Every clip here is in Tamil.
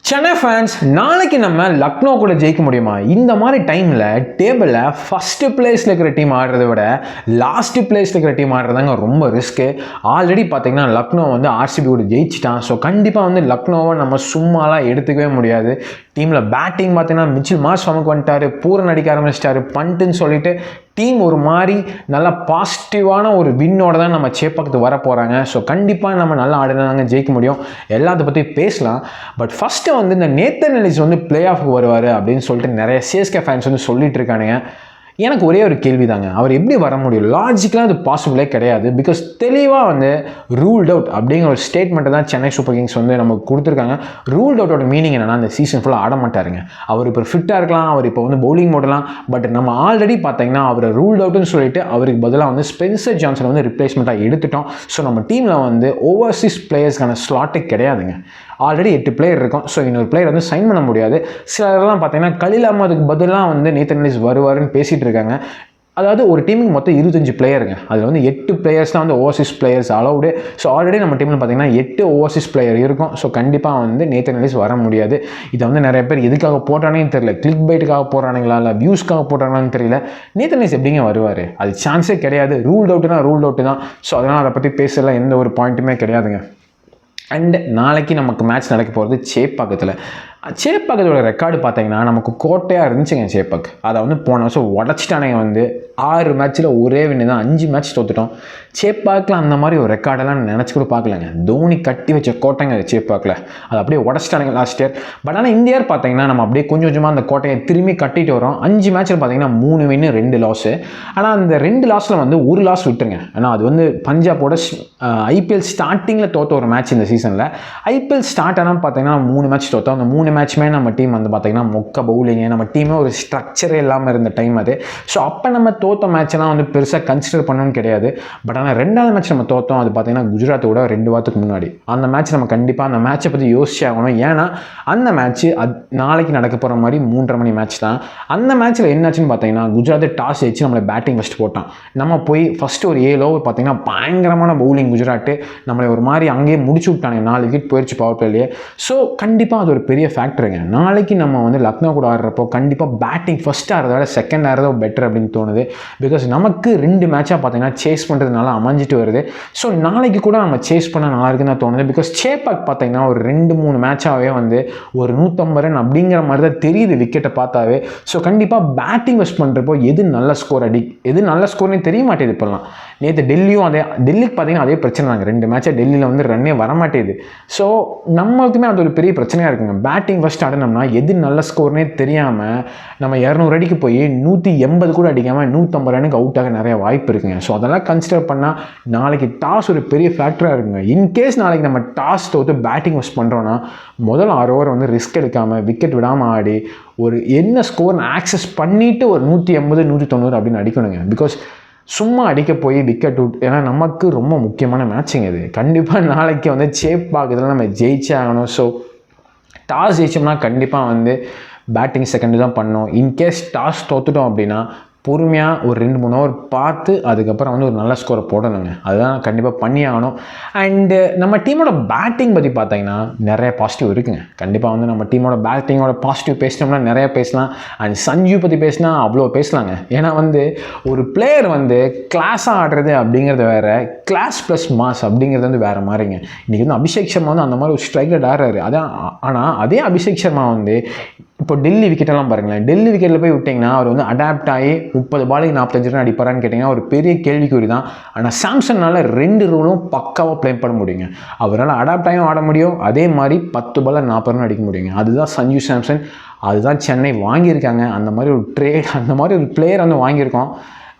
சென்னை ஃபேன்ஸ் நாளைக்கு நம்ம லக்னோ கூட ஜெயிக்க முடியுமா? இந்த மாதிரி டைமில் டேபிளில் ஃபஸ்ட்டு பிளேஸில் இருக்கிற டீம் ஆடுறத விட லாஸ்ட்டு பிளேஸில் இருக்கிற டீம் ஆடுறதாங்க ரொம்ப ரிஸ்க்கு. ஆல்ரெடி பார்த்தீங்கன்னா லக்னோ வந்து ஆர்சிபி கூட ஜெயிச்சிட்டான். ஸோ கண்டிப்பாக வந்து லக்னோவை நம்ம சும்மாலாம் எடுத்துக்கவே முடியாது. டீமில் பேட்டிங் பார்த்தீங்கன்னா மிச்சில் மார்ஷ் ஃபார்முக்கு வந்துட்டார், பூரன் அடிக்க ஆரம்பிச்சிட்டாரு, பண்ட்டுன்னு சொல்லிட்டு டீம் ஒரு மாதிரி நல்லா பாசிட்டிவான ஒரு வின்னோட தான் நம்ம சேப்பாக்கத்துக்கு வர போகிறாங்க. ஸோ கண்டிப்பாக நம்ம நல்லா ஆடுனாங்க ஜெயிக்க முடியும். எல்லாத்த பற்றி பேசலாம். பட் ஃபஸ்ட்டு வந்து இந்த நேத்தன் எலிஸ் வந்து பிளே ஆஃப்க்கு வருவார் அப்படின்னு சொல்லிட்டு நிறைய சிஎஸ்கே ஃபேன்ஸ் வந்து சொல்லிட்டு இருக்கானுங்க. எனக்கு ஒரே ஒரு கேள்வி தாங்க, அவர் எப்படி வர முடியும்? லாஜிக்கலாக அது பாசிபிளே கிடையாது. பிகாஸ் தெளிவாக வந்து ரூல்ட் அவுட் அப்படிங்கிற ஒரு ஸ்டேட்மெண்ட்டை தான் சென்னை சூப்பர் கிங்ஸ் வந்து நமக்கு கொடுத்துருக்காங்க. ரூல்ட் அவுட்டோட மீனிங் என்னன்னா, அந்த சீசன் ஃபுல்லாக ஆட மாட்டாருங்க. அவர் இப்போ ஃபிட்டாக இருக்கலாம், அவர் இப்போ வந்து பவுலிங் போடலாம். பட் நம்ம ஆல்ரெடி பார்த்தீங்கன்னா அவர் ரூல்ட் அவுட்னு சொல்லிட்டு அவருக்கு பதிலாக வந்து ஸ்பென்சர் ஜான்சன் வந்து ரிப்ளேஸ்மெண்ட்டாக எடுத்துட்டோம். ஸோ நம்ம டீமில் வந்து ஓவர்சீஸ் பிளேயர்ஸ்க்கான ஸ்லாட்டே கிடையாதுங்க. ஆல்ரெடி 8 பிளேயர் இருக்கும். ஸோ இன்னொரு பிளேயர் வந்து சைன் பண்ண முடியாது. சிலர்லாம் பார்த்தீங்கன்னா கலில் அஹ்மதுக்கு பதிலாக வந்து நேத்தன் எலிஸ் வருவாருன்னு பேசிகிட்டு இருக்காங்க. அதாவது ஒரு டீமுக்கு மொத்தம் 25 பிளேயருங்க. அதில் வந்து 8 பிளேயர்ஸ் தான் வந்து Overseas players allowed. So already நம்ம டீமில் பார்த்தீங்கன்னா 8 ஓவர்சீஸ் பிளேயர் இருக்கும். ஸோ கண்டிப்பாக வந்து நேத்தன் எலிஸ் வர முடியாது. இதை வந்து நிறைய பேர் எதுக்காக போட்டானே தெரியல. கிளிக் பைட்டுக்காக போடுறானுங்களா இல்லை வியூஸ்க்காக போடுறாங்களான்னு தெரியல. நேத்தன் எலிஸ் எப்படிங்க வருவார்? அது சான்ஸே கிடையாது. ரூல்ட் அவுட்டுனா ரூல்ட் அவுட்டு தான். ஸோ அதனால் அதை பற்றி பேசல எந்த ஒரு பாயிண்ட்டுமே கிடையாதுங்க. அண்ட் நாளைக்கு நமக்கு மேட்ச் நடக்க போகிறது சேப்பாக்கத்தில். சேப்பாக்கத்தோட ரெக்கார்டு பார்த்தீங்கன்னா நமக்கு கோட்டையாக இருந்துச்சுங்க சேப்பாக். அதை வந்து போன வருஷம் உடச்சிட்டானுங்க. வந்து 6 மேட்ச்சில் ஒரே வின்னு தான், 5 மேட்ச் தோத்துட்டோம். சேப்பாக்கில் அந்த மாதிரி ஒரு ரெக்கார்டெல்லாம் நினச்சி கூட பார்க்கலங்க. தோனி கட்டி வச்ச கோட்டைங்க சேப்பாக்கில், அதை அப்படியே உடச்சிட்டானுங்க லாஸ்ட் இயர். பட் ஆனால் இந்த இயர் பார்த்தீங்கன்னா நம்ம அப்படியே கொஞ்சம் கொஞ்சமாக அந்த கோட்டையை திரும்பி கட்டிட்டு வரோம். 5 மேட்ச்சில் பார்த்தீங்கன்னா 3 வின்னு 2 லாஸு. ஆனால் அந்த 2 லாஸில் வந்து ஒரு லாஸ் விட்டுருங்க. ஆனால் அது வந்து பஞ்சாபோட ஐபிஎல் ஸ்டார்டிங்கில் தோற்ற ஒரு மேட்ச் இந்த சீசனில். ஐபிஎல் ஸ்டார்ட் ஆனால் பார்த்தீங்கன்னா 3 மேட்ச் தோற்றோம். அந்த 3 மேட்ச்மே நம்ம டீம் வந்து பார்த்தீங்கன்னா மொக்க பவுலிங்கு, நம்ம டீமே ஒரு ஸ்ட்ரக்சரே இல்லாமல் இருந்த டைம் அது. ஸோ அப்போ நம்ம தோற்ற மேட்ச்லாம் வந்து பெருசாக கன்சிடர் பண்ணணும்னு கிடையாது. பட் ஆனால் 2வது மேட்ச் நம்ம தோற்றோம். அது பார்த்தீங்கன்னா குஜராத்தோட 2 வாரத்துக்கு முன்னாடி. அந்த மேட்ச் நம்ம கண்டிப்பாக அந்த மேட்சை பற்றி யோசிச்சு ஆகணும். ஏன்னா அந்த மேட்ச்சு நாளைக்கு நடக்க போகிற மாதிரி 3:30 மணி மேட்ச் தான். அந்த மேட்ச்சில் என்னாச்சுன்னு பார்த்தீங்கன்னா குஜராத் டாஸ் வச்சு நம்மளை பேட்டிங் ஃபஸ்ட் போட்டான். நம்ம போய் ஃபஸ்ட்டு ஒரு 7 ஓவர் பார்த்தீங்கன்னா பயங்கரமான பவுலிங் குஜராத்து. நம்மளை ஒரு மாதிரி அங்கேயே முடிச்சு விட்டாங்க. 4 விக்கெட் போயிடுச்சு பவர் பிளேலேயே. ஸோ கண்டிப்பாக அது ஒரு பெரிய ஃபேக்டருங்க. நாளைக்கு நம்ம வந்து லக்னோ கூட ஆடுறப்போ கண்டிப்பாக பேட்டிங் ஃபஸ்ட் ஆடுறத விட செகண்ட் ஆடுறதோ பெட்டர் அப்படின்னு தோணுது. பிகாஸ் நமக்கு 2 மேட்சாக பார்த்தீங்கன்னா சேஸ் பண்ணுறதுனால அமைஞ்சிட்டு வருது. ஸோ நாளைக்கு கூட நம்ம சேஸ் பண்ண நல்லா இருக்குன்னு தான் தோணுது. பிகாஸ் சேப்பாக் பார்த்தீங்கன்னா ஒரு 2-3 மேட்சாகவே வந்து ஒரு 150 ரன் அப்படிங்கிற மாதிரி தான் தெரியுது விக்கெட்டை பார்த்தாவே. ஸோ கண்டிப்பாக பேட்டிங் வெஸ்ட் பண்ணுறப்போ எது நல்ல ஸ்கோர் எது நல்ல ஸ்கோர்னே தெரிய மாட்டேது இப்போலாம். நேற்று டெல்லிக்கு பார்த்தீங்கன்னா அதே பிரச்சனை தாங்க. 2 மேட்சாக டெல்லியில் வந்து ரன்னே வரமாட்டேது. ஸோ நம்மளுக்குமே அது ஒரு பெரிய பிரச்சனையாக இருக்குங்க. பேட்டிங் ஃபஸ்ட் ஆடினோம்னா எது நல்ல ஸ்கோர்னே தெரியாமல் நம்ம 200 அடிக்கு போய் 180 கூட அடிக்காமல் 150 ரனுக்கு அவுட் ஆக நிறைய வாய்ப்பு இருக்குங்க. ஸோ அதெல்லாம் கன்சிடர் பண்ணால் நாளைக்கு டாஸ் ஒரு பெரிய ஃபேக்டராக இருக்குங்க. இன்கேஸ் நாளைக்கு நம்ம டாஸ் தோற்று பேட்டிங் ஃபஸ்ட் பண்ணுறோன்னா முதல் 6 ஓவர் வந்து ரிஸ்க் எடுக்காமல் விக்கெட் விடாமல் ஆடி ஒரு என்ன ஸ்கோர்னு ஆக்சஸ் பண்ணிவிட்டு ஒரு 180 190 அப்படின்னு அடிக்கணுங்க. பிகாஸ் சும்மா அடிக்க போய் விக்கெட் அவுட். ஏன்னா நமக்கு ரொம்ப முக்கியமான மேட்சிங் இது. கண்டிப்பாக நாளைக்கு வந்து சேப்பாக்கத்தில் நம்ம ஜெயிச்சே ஆகணும். ஸோ டாஸ் ஜெயிச்சோம்னா கண்டிப்பாக வந்து பேட்டிங் செகண்டு தான் பண்ணோம். இன்கேஸ் டாஸ் தோற்றுட்டோம் அப்படின்னா பொறுமையாக ஒரு 2-3 ஓவர் பார்த்து அதுக்கப்புறம் வந்து ஒரு நல்ல ஸ்கோரை போடணுங்க. அதுதான் கண்டிப்பாக பண்ணி ஆகணும். அண்டு நம்ம டீமோட பேட்டிங் பற்றி பார்த்தீங்கன்னா நிறைய பாசிட்டிவ் இருக்குங்க. கண்டிப்பாக வந்து நம்ம டீமோட பேட்டிங்கோட பாசிட்டிவ் பேசினோம்னா நிறைய பேசலாம். அண்ட் சஞ்சு பற்றி பேசினா அவ்வளோ பேசலாங்க. ஏன்னா வந்து ஒரு பிளேயர் வந்து கிளாஸாக ஆடுறது அப்படிங்கிறது வேறு, கிளாஸ் ப்ளஸ் மாஸ் அப்படிங்கிறது வந்து வேறு மாதிரிங்க. இன்றைக்கி வந்து அபிஷேக் சர்மா வந்து அந்த மாதிரி ஒரு ஸ்ட்ரைக்கர் ஆடுறாரு. அதான் ஆனால் அதே அபிஷேக் சர்மா வந்து இப்போ டெல்லி விக்கெட்டெல்லாம் பாருங்களேன். டெல்லி விக்கெட்டில் போய் விட்டிங்கன்னா அவர் வந்து அடாப்ட் ஆகி 30 பாலுக்கு 45 ரன் அடிப்பாரான்னு கேட்டிங்கன்னா ஒரு பெரிய கேள்விக்குறி தான். ஆனால் சாம்சன்னால் 2 ரூலும் பக்காவாக ப்ளே பண்ண முடியுங்க. அவரால் அடாப்ட் ஆகியும் ஆட முடியும், அதே மாதிரி 10 பாலில் 40 ரன் அடிக்க முடியுங்க. அதுதான் சஞ்சு சாம்சன். அதுதான் சென்னை வாங்கியிருக்காங்க. அந்த மாதிரி ஒரு பிளேயர் வந்து வாங்கியிருக்கோம்.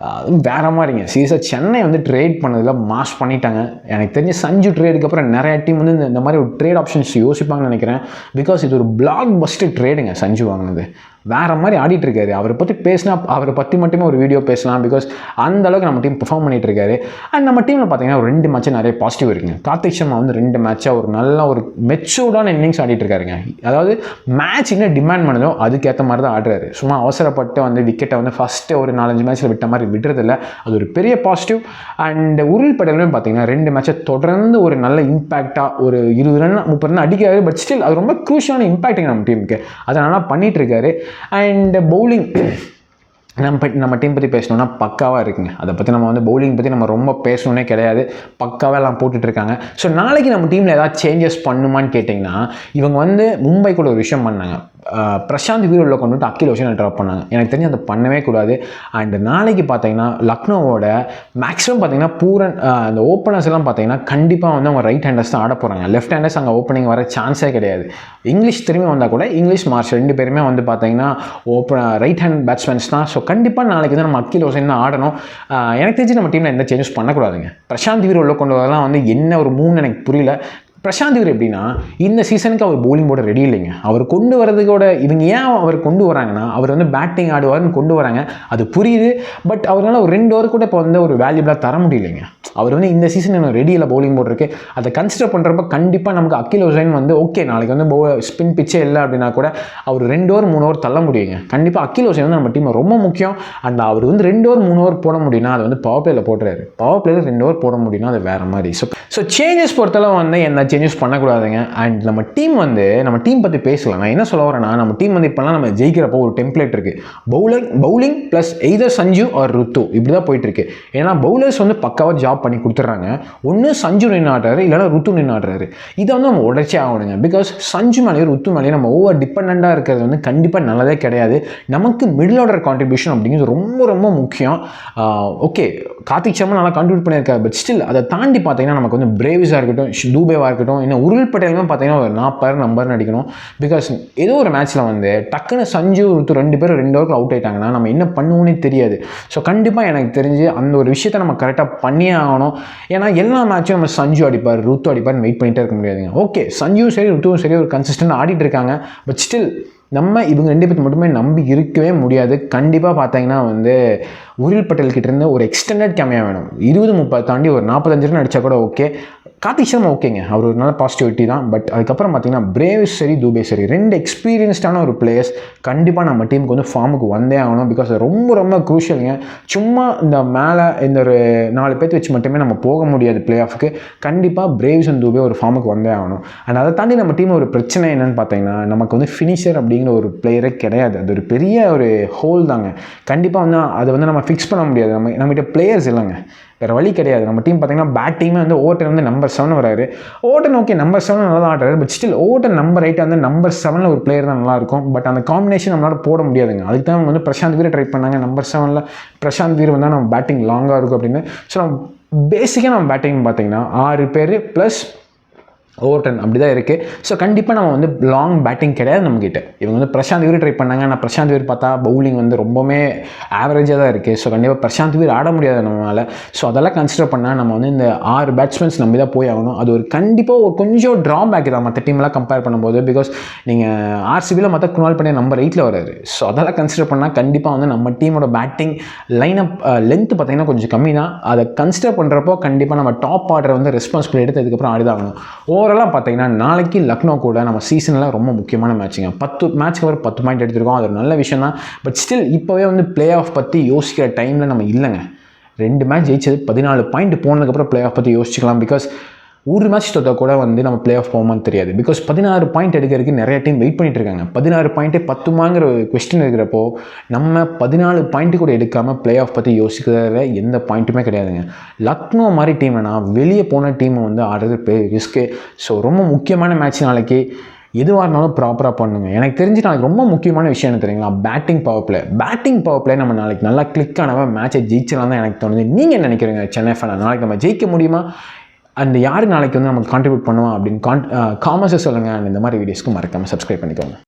வேறு மாதிரிங்க. சீரியஸாக சென்னை வந்து ட்ரேட் பண்ணதில் மாஸ் பண்ணிட்டாங்க. எனக்கு தெரிஞ்ச சஞ்சு ட்ரேடுக்கு அப்புறம் நிறைய டீம் வந்து இந்த மாதிரி ஒரு ட்ரேட் ஆப்ஷன்ஸ் யோசிப்பாங்கன்னு நினைக்கிறேன். பிகாஸ் இது ஒரு பிளாக் பஸ்டர் ட்ரேடுங்க சஞ்சு வாங்கினது. வேறு மாதிரி ஆடிட்டுருக்காரு. அவரை பற்றி பேசினா அவரை பற்றி மட்டுமே ஒரு வீடியோ பேசலாம். பிகாஸ் அந்தளவுக்கு நம்ம டீம் பெர்ஃபார்ம் பண்ணிகிட்ருக்காரு. அண்ட் நம்ம டீமில் பார்த்தீங்கன்னா ஒரு 2 மேட்சாக நிறைய பாசிட்டிவ் இருக்குங்க. கார்த்திக் சர்மா வந்து 2 மேட்சாக ஒரு நல்ல ஒரு மெச்சூர்டான இன்னிங்ஸ் ஆடிட்டுருக்காருங்க. அதாவது மேட்ச் என்ன டிமாண்ட் பண்ணதோ அதுக்கேற்ற மாதிரி தான் ஆடுறாரு. சும்மா அவசரப்பட்டு வந்து விக்கெட்டை வந்து ஃபஸ்ட்டு ஒரு 4-5 மேட்ச்சில் விட்ட மாதிரி மாதிரி விடுறதில்ல. அது ஒரு பெரிய பாசிட்டிவ். அண்ட் உருள் பட்டேலும் பார்த்தீங்கன்னா 2 மேட்சை தொடர்ந்து ஒரு நல்ல இம்பாக்டாக ஒரு 20 ரன் 30 ரன் அடிக்கிறாரு. பட் ஸ்டில் அது ரொம்ப க்ரூஷியலான இம்பாக்டிங் நம்ம டீமுக்கு, அதை நல்லா பண்ணிகிட்டு இருக்காரு. அண்ட் பவுலிங் நம்ம டீம் பற்றி பேசணுன்னா பக்காவாக இருக்குங்க. அதை பற்றி நம்ம வந்து பவுலிங் பற்றி நம்ம ரொம்ப பேசணுன்னே கிடையாது, பக்காவாக எல்லாம் போட்டுட்ருக்காங்க. ஸோ நாளைக்கு நம்ம டீமில் ஏதாவது சேஞ்சஸ் பண்ணுமான்னு கேட்டிங்கன்னா, இவங்க வந்து மும்பை கூட ஒரு விஷயம் பண்ணாங்க. பிரசாந்த் வீர் உள்ள கொண்டு அகில் ஹுசைனை ட்ராப் பண்ணாங்க. எனக்கு தெரிஞ்சு அதை பண்ணவே கூடாது. அண்ட் நாளைக்கு பார்த்தீங்கன்னா லக்னோவோட மேக்ஸிமம் பார்த்தீங்கன்னா பூரன் அந்த ஓப்பனர்ஸ் எல்லாம் பார்த்தீங்கன்னா கண்டிப்பாக வந்து அவங்க ரைட் ஹேண்டர்ஸ் தான் ஆட போகிறாங்க. லெஃப்ட் ஹேண்டர்ஸ் அங்கே ஓப்பனிங் வர சான்ஸே கிடையாது. இங்கிலீஷ் திரும்பி வந்தால் கூட இங்கிலீஷ் மார்ஷ் 2 பேருமே வந்து பார்த்தீங்கன்னா ரைட் ஹேண்ட் பேட்ஸ்மேன்ஸ் தான். ஸோ கண்டிப்பாக நாளைக்கு தான் நம்ம அகில் ஹுசைன் தான் ஆடணும். எனக்கு தெரிஞ்சு நம்ம டீமில் எந்த சேஞ்சஸ் பண்ணக்கூடாதுங்க. பிரசாந்த் வீர் உள்ள கொண்டு வரலாம் வந்து என்ன ஒரு 3 எனக்கு புரியல. பிரசாந்த் வீர் எப்படின்னா இந்த சீசனுக்கு அவர் பவுலிங் போட ரெடி இல்லைங்க. அவர் கொண்டு வரதுக்கோட இவங்க ஏன் அவர் கொண்டு வராங்கன்னா அவர் வந்து பேட்டிங் ஆடுவார்னு கொண்டு வராங்க, அது புரியுது. பட் அவரால் ஒரு 2 ஓவர் கூட இப்போ வந்து ஒரு வேல்யூபிளாக தர முடியலைங்க. அவர் வந்து இந்த சீசன் இன்னும் ரெடியில் பவுலிங் போட்டிருக்கு. அதை கன்சிடர் பண்ணுறப்ப கண்டிப்பாக நமக்கு அகில் ஹுசைன் வந்து ஓகே நாளைக்கு வந்து ஸ்பின் பிச்சே இல்லை அப்படின்னா கூட அவர் 2 ஓவர் 3 ஓவர் தள்ள முடியுங்க. கண்டிப்பாக அகில் ஹுசைன் வந்து நம்ம டீமில் ரொம்ப முக்கியம். அண்ட் அவர் வந்து 2 ஓவர் 3 ஓவர் போட முடியும்னா அது வந்து பவர் பிளேயில் போட்டுறாரு. பவர் பிளேயில் 2 ஓவர் போட முடியும்னா அது வேறு மாதிரி. ஸோ சேஞ்சஸ் பொறுத்தளவு வந்து என்ன சேஞ்சஸ் பண்ணக்கூடாதுங்க. அண்ட் நம்ம டீம் பற்றி பேசலாம். நான் என்ன சொல்ல வரேன்னா நம்ம டீம் வந்து இப்போலாம் நம்ம ஜெயிக்கிறப்போ ஒரு டெம்ப்ளேட் இருக்குது. Bowling plus either Sanju or Ruthu இப்படி தான் போயிட்டுருக்கு. ஏன்னா பவுலர்ஸ் வந்து பக்காவாக ஜாப் பண்ணி கொடுத்துட்றாங்க. ஒன்று சஞ்சு நின்று ஆடுறாரு, இல்லைனா ருத்து நின்று ஆடுறாரு. இதை வந்து நம்ம உடச்சே ஆகணுங்க. பிகாஸ் சஞ்சு மேலேயும் ருத்து மேலேயும் நம்ம ஓவர் டிபெண்டாக இருக்கிறது வந்து கண்டிப்பாக நல்லதே கிடையாது. நமக்கு மிடில் ஆர்டர் கான்ட்ரிபியூஷன் அப்படிங்கிறது ரொம்ப ரொம்ப முக்கியம். ஓகே கார்த்திக் சர்மா நல்லா கான்ட்ரிபியூட் பண்ணியிருக்காரு. பட் ஸ்டில் அதை தாண்டி பார்த்தீங்கன்னா நமக்கு வந்து பிரேவிஸாக இருக்கட்டும், தூபேவாக இருக்கட்டும், இன்னும் உருள் பட்டேலுமே பார்த்தீங்கன்னா ஒரு 40 நம்பர்னு அடிக்கணும். பிகாஸ் ஏதோ ஒரு மேட்ச்சில் வந்து டக்குன்னு சஞ்சு ருத்து 2 பேரும் 2 ஓவருக்கு அவுட் ஆகிட்டாங்கன்னா நம்ம என்ன பண்ணுவோன்னே தெரியாது. ஸோ கண்டிப்பாக எனக்கு தெரிஞ்சு அந்த ஒரு விஷயத்தை நம்ம கரெக்டாக பண்ணியே ஆகணும். ஏன்னா எல்லா மேட்சும் நம்ம சஞ்சு அடிப்பார் ருத்து அடிப்பார்னு வெயிட் பண்ணிகிட்டே இருக்க முடியாதுங்க. ஓகே சஞ்சுவும் சரி ருத்துவும் சரி ஒரு கன்சிஸ்டன்ட் ஆடிட்டு இருக்காங்க. பட் ஸ்டில் நம்ம இவங்க 2 பேருக்கு மட்டுமே நம்பி இருக்கவே முடியாது. கண்டிப்பாக பார்த்தீங்கன்னா வந்து உருள் பட்டேல் கிட்டேருந்து ஒரு எக்ஸ்டெண்டட் கேமியா வேணும். 20-30 தாண்டி ஒரு 45 ரன் அடித்தா கூட ஓகே. கார்த்திக் சர்மா ஓகேங்க, அவர் ஒரு நல்ல பாசிட்டிவிட்டி தான். பட் அதுக்கப்புறம் பார்த்தீங்கன்னா பிரேவிஸ் சரி தூபே சரி 2 எக்ஸ்பீரியன்ஸ்டான ஒரு பிளேயர்ஸ் கண்டிப்பாக நம்ம டீமுக்கு வந்து ஃபார்முக்கு வந்தே ஆகணும். பிகாஸ் ரொம்ப ரொம்ப க்ரூஷியலுங்க. சும்மா இந்த மேலே இந்த ஒரு 4 பேர்த்து வச்சு மட்டுமே நம்ம போக முடியாது பிளே ஆஃபுக்கு. கண்டிப்பாக பிரேவிஸ் அண்ட் தூபே ஒரு ஃபார்முக்கு வந்தே ஆகணும். அண்ட் அதை தாண்டி நம்ம டீம் ஒரு பிரச்சனை என்னென்னு பார்த்தீங்கன்னா நமக்கு வந்து ஃபினிஷர் அப்படிங்கிற ஒரு பிளேயரே கிடையாது. அது ஒரு பெரிய ஒரு ஹோல் தாங்க. கண்டிப்பாக வந்து அதை வந்து நம்ம ஃபிக்ஸ் பண்ண முடியாது. நம்மகிட்ட பிளேயர்ஸ் இல்லைங்க, வேறு வழி கிடையாது. நம்ம டீம் பார்த்தீங்கன்னா பேட்டிங்குமே வந்து ஓவர்டன் வந்து நம்பர் 7 வராரு. ஓவர்டன் ஓகே நம்பர் 7 நல்லா ஆடுறாரு. பட் ஸ்டில் ஓவர்டன் நம்பர் 8 வந்து நம்பர் 7 ஒரு பிளேயர் தான் நல்லாயிருக்கும். பட் அந்த காம்பினேஷன் நம்மளால் போட முடியாதுங்க. அதுக்கு தான் அவங்க வந்து பிரசாந்த் வீரை ட்ரை பண்ணாங்க. நம்பர் 7 பிரசாந்த் வீர் வந்தால் நம்ம பேட்டிங் லாங்காக இருக்கும் அப்படின்னு. ஸோ நம்ம பேசிக்காக நம்ம பேட்டிங் பார்த்தீங்கன்னா 6 பேர் ப்ளஸ் ஓவர்டன் அப்படி தான் இருக்குது. ஸோ கண்டிப்பாக நம்ம வந்து லாங் பேட்டிங் கிடையாது நம்மக்கிட்ட. இவங்க வந்து பிரசாந்த் வீர் ட்ரை பண்ணாங்க. ஆனால் பிரசாந்த் வீர் பார்த்தா பவுலிங் வந்து ரொம்பவே ஆவரேஜாக தான் இருக்குது. ஸோ கண்டிப்பாக பிரசாந்த் வீர் ஆட முடியாது நம்மளால். ஸோ அதெல்லாம் கன்சிடர் பண்ணால் நம்ம வந்து இந்த 6 பேட்ஸ்மேன்ஸ் நம்பி தான் போய் ஆகணும். அது ஒரு கண்டிப்பாக ஒரு கொஞ்சம் ட்ராபேக் தான் மற்ற டீம்லாம் கம்பேர் பண்ணும்போது. பிகாஸ் நீங்கள் ஆர்சிபியில் மற்ற குணால் பண்ணி நம்பர் 8 வராரு. ஸோ அதெல்லாம் கன்சிடர் பண்ணால் கண்டிப்பாக வந்து நம்ம டீமோட பேட்டிங் லைனப் லென்த் பார்த்தீங்கன்னா கொஞ்சம் கம்மி தான். அதை கன்சிடர் பண்ணுறப்போ கண்டிப்பாக நம்ம டாப் ஆர்டரை வந்து ரெஸ்பான்சிபிலிட்டி எடுத்து அதுக்கப்புறம் ஆடிதாகணும். ஓவராலாக பார்த்தீங்கன்னா நாளைக்கு லக்னோ கூட நம்ம சீசனில் ரொம்ப முக்கியமான மேட்சுங்க. 10 மேட்ச்க்கு ஒரு 10 பாயிண்ட் எடுத்துருக்கோம். அது ஒரு நல்ல விஷயம் தான். பட் ஸ்டில் இப்போவே வந்து பிளே ஆஃப் பற்றி யோசிக்கிற டைமில் நம்ம இல்லைங்க. 2 மேட்ச் ஜெயிச்சது 14 பாயிண்ட் போனதுக்கப்புறம் பிளே ஆஃப் பற்றி யோசிக்கலாம். பிகாஸ் ஒரு மேட்ச் தொட்டா கூட வந்து நம்ம பிளே ஆஃப் போகுமான்னு தெரியாது. பிகாஸ் 16 பாயிண்ட் எடுக்கிறதுக்கு நிறைய டீம் வெயிட் பண்ணிட்டு இருக்காங்க. 16 பாயிண்ட்டே 10மாங்கிற ஒரு கொஸ்டின் இருக்கிறப்போ நம்ம 14 பாயிண்ட்டு கூட எடுக்காமல் பிளே ஆஃப் பற்றி யோசிக்கிறதுல எந்த பாயிண்ட்டுமே கிடையாதுங்க. லக்னோ மாதிரி டீம்னா வெளியே போன டீமை வந்து ஆடுறது பெரிய ரிஸ்க்கு. ஸோ ரொம்ப முக்கியமான மேட்ச் நாளைக்கு. எதுவாக இருந்தாலும் ப்ராப்பராக பண்ணுங்க. எனக்கு தெரிஞ்சு நாளைக்கு ரொம்ப முக்கியமான விஷயம் என்ன தெரியுங்களா, பேட்டிங் பவர் பிளே நம்ம நாளைக்கு நல்லா கிளிக் ஆனவன் மேட்சை ஜெயிச்சலாம் தான் எனக்கு தோணுது. நீங்கள் என்ன நினைக்கிறீங்க சென்னை ஃபேனை? நாளைக்கு நம்ம ஜெயிக்க முடியுமா? அண்ட் யார் நாளைக்கு வந்து நமக்கு கான்ட்ரிபியூட் பண்ணுவோம் அப்படின்னு காமெண்ட்ஸை சொல்லுங்கள். அண்ட் இந்த மாதிரி வீடியோஸ்க்கு மறக்காமல் சப்ஸ்கிரைப் பண்ணிக்கோங்க.